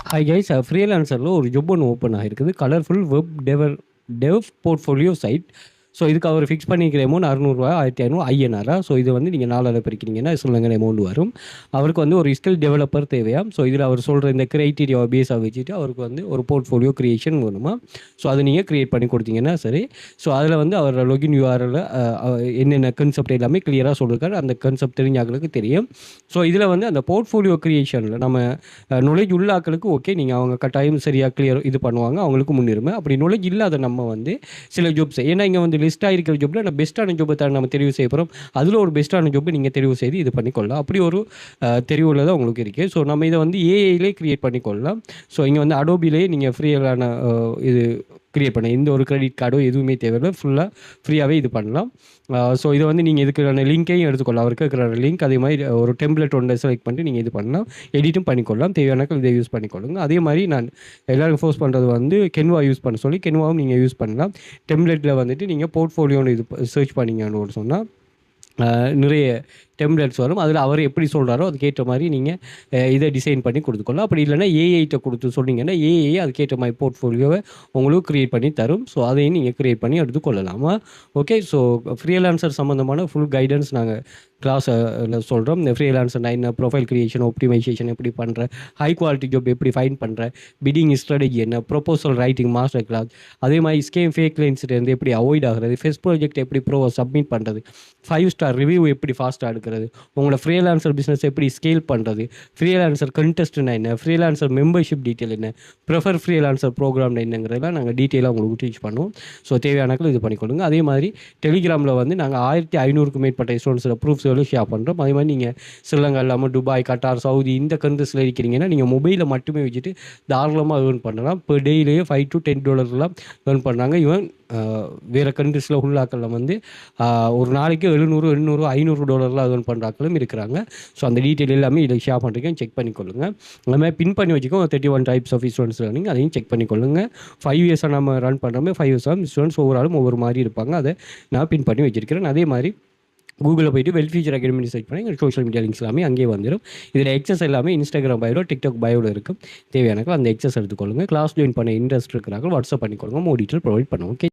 Hi guys, ஃப்ரீலான்சரில் ஒரு job ஒன்று open ஆகிருக்குது. Colourful web dev portfolio site. So இதுக்கு அவர் ஃபிக்ஸ் பண்ணிக்கிற அமௌண்ட் ₹600, 1500 ஐஎன்ஆரா. ஸோ இது வந்து நீங்கள் 4 பிரிக்கிறீங்கன்னா சொல்லுங்க அமௌண்ட் வரும். அவருக்கு வந்து ஒரு ஸ்கில் டெவலப்பர் தேவையாம். ஸோ இதில் அவர் சொல்கிற இந்த கிரைட்டீரியாவை பேஸாக வச்சுட்டு அவருக்கு வந்து ஒரு போர்ட்ஃபோலியோ க்ரியேஷன் வேணுமா. ஸோ அதை நீங்கள் க்ரியேட் பண்ணி கொடுத்தீங்கன்னா சரி. ஸோ அதில் வந்து அவர் லொகின் யூஆரில் என்னென்ன கன்செப்ட் எல்லாமே கிளியராக சொல்லியிருக்காரு. அந்த கன்செப்ட் தெரிஞ்சாக்களுக்கு தெரியும். ஸோ இதில் வந்து அந்த போர்ட்ஃபோலியோ க்ரியேஷனில் நம்ம நுழைஞ்சு உள்ளாக்களுக்கு ஓகே, நீங்கள் அவங்க கட்டாயம் சரியாக கிளியர் இது பண்ணுவாங்க, அவங்களுக்கு முன்னுரிமை. அப்படி நுழைஞ்சு இல்லாத நம்ம வந்து சில ஜாப்ஸ், ஏன்னா இங்கே வந்து லிஸ்ட்டாக இருக்கிற ஜாப்பில் நம்ம பெஸ்ட்டான ஜாப்பை தான் நம்ம தெரிவு செய்ய போகிறோம். அதில் ஒரு பெஸ்ட்டான ஜாப்பை நீங்கள் தெரிவு செய்து இது பண்ணிக்கொள்ளலாம். அப்படி ஒரு தெரிவில் தான் உங்களுக்கு இருக்குது. ஸோ நம்ம இதை வந்து ஏஐலே க்ரியேட் பண்ணிக்கொள்ளலாம். ஸோ இங்கே வந்து அடோபிலே நீங்கள் ஃப்ரீயான இது க்ரியேட் பண்ண எந்த ஒரு கிரெடிட் கார்டோ எதுவுமே தேவையில்லை, ஃபுல்லாக ஃப்ரீயாகவே இது பண்ணலாம். ஸோ இதை வந்து நீங்கள் இதுக்கான லிங்க்கையும் எடுத்துக்கொள்ளலாம். அவருக்கு இருக்கிற லிங்க் அதே மாதிரி ஒரு டெம்ப்ளேட் ஒன்று செலக்ட் பண்ணிட்டு நீங்கள் இது பண்ணலாம், எடிட்டும் பண்ணிக்கொள்ளலாம். தேவையானக்கள் இதை யூஸ் பண்ணிக்கொள்ளுங்க. அதே மாதிரி நான் எல்லோரும் ஃபோர்ஸ் பண்ணுறது வந்து கென்வா யூஸ் பண்ண சொல்லி, கென்வாவும் நீங்கள் யூஸ் பண்ணலாம். டெம்ப்ளேட்டில் வந்துட்டு நீங்கள் போர்ட்ஃபோலியோன்னு இது சர்ச் பண்ணிங்கன்னு சொன்னால் நிறைய டெம்ப்ளேட்ஸ் வரும். அதில் அவர் எப்படி சொல்கிறாரோ அதுக்கேற்ற மாதிரி நீங்கள் இதை டிசைன் பண்ணி கொடுத்துக்கொள்ளலாம். அப்படி இல்லைனா ஏஐட்ட கொடுத்து சொன்னீங்கன்னா ஏஐ அதுக்கேற்ற மாதிரி போர்ட்ஃபோலியோவை உங்களுக்கு க்ரியேட் பண்ணி தரும். ஸோ அதையும் நீங்கள் க்ரியேட் பண்ணி எடுத்துக்கொள்ளலாமா. ஓகே, ஸோ ஃப்ரீலான்சர் சம்மந்தமான ஃபுல் கைடன்ஸ் நாங்கள் கிளாஸில் சொல்கிறோம். இந்த ஃப்ரீலான்சர் நான் என்ன, ப்ரொஃபைல் க்ரியேஷன், ஆப்டிமைசேஷன் எப்படி பண்ணுறேன், ஹை குவாலிட்டி ஜாப் எப்படி ஃபைண்ட் பண்ணுறேன், பிடிங் ஸ்ட்ராட்டஜி என்ன, ப்ரொபோசல் ரைட்டிங் மாஸ்டர் கிளாஸ், அதே மாதிரி ஸ்கேம் ஃபேக் கிளைண்ட்ஸ்லேருந்து எப்படி அவாய்ட் ஆகிறது, ஃபெஸ்ட் ப்ராஜெக்ட் எப்படி சப்மிட் பண்ணுறது, 5 ஸ்டார் ரிவ்யூ எப்படி ஃபாஸ்ட்டாக எடுக்கிறது, உங்களோட ஃப்ரீலான்சர் பிஸ்னஸ் எப்படி ஸ்கேல் பண்ணுறது, ஃப்ரீலான்சர் கண்டெஸ்ட்னா என்ன, ஃப்ரீலான்சர் மெம்பர்ஷிப் டீட்டெயில் என்ன, ப்ரிஃபர் ஃப்ரீலான்சர் ப்ரோக்ராம் என்னங்கிறதெல்லாம் நாங்கள் டீட்டெயிலாக உங்களுக்கு டீச் பண்ணுவோம். ஸோ தேவையானக்கள் இது பண்ணிக்கொள்ளுங்க. அதே மாதிரி டெலிகிராமில் வந்து நாங்கள் 1500க்கும் மேற்பட்ட ஸ்டூடெண்ட்ஸில் ப்ரூஃப்ஸ் ஷேர் பண்ணுறோம். அதே மாதிரி நீங்கள் ஸ்ரீலங்கா இல்லாமல் துபாய், கட்டார், சவுதி இந்த கண்ட்ரீஸில் இருக்கிறீங்கன்னா நீங்கள் மொபைலை மட்டுமே வச்சுட்டு தாராளமாக ஏர்ன் பண்ணலாம். இப்போ டெய்லியே $5 to $10 ஏர்ன் பண்ணுறாங்க. ஈவன் வேறு கண்ட்ரீஸில் உள்ளாக்களில் வந்து ஒரு நாளைக்கு $700, $800, $500 ஏர்ன் பண்ணுறாக்களும் இருக்கிறாங்க. ஸோ அந்த டீட்டெயில் எல்லாமே இதில் ஷேர் பண்ணுறீங்க, செக் பண்ணிக்கொள்ளுங்கள். அந்த மாதிரி பின் பண்ணி வச்சுக்கோங்க. 31 டைப்ஸ் ஆஃப் ஸ்டூடெண்ட்ஸ் லேர்னிங், அதையும் செக் பண்ணிக்கொள்ளுங்கள். 5 இயர்ஸாக நம்ம ரன் பண்ணுறோமே, 5 இயர்ஸாக ஸ்டூடெண்ட்ஸ் ஒவ்வொரு ஒவ்வொரு மாதிரி இருப்பாங்க. அதை நான் பின் பண்ணி வச்சிருக்கிறேன். அதே மாதிரி கூகுளில் போய்ட்டு வெல் ஃபியூச்சர் அகாடமி சர்ச் பண்ணி எங்கள் சோஷியல் மீடியா லிங்க்ஸ் எல்லாமே அங்கேயே வந்துடும். இதில் எக்ஸஸ் எல்லாமே இன்ஸ்டாகிராம் பயோ, டிக்டாக் பயோவில் இருக்கும். தேவையானக்கு அந்த எக்ஸஸ் எடுத்துக்கொள்ளுங்கள். கிளாஸ் ஜாயின் பண்ண இன்ட்ரெஸ்ட் இருக்கிறாங்க வாட்ஸ்அப் பண்ணிக்கொள்ளுங்க, மோர் டீட்டெயில் ப்ரொவைட் பண்ணுவோம். ஓகே.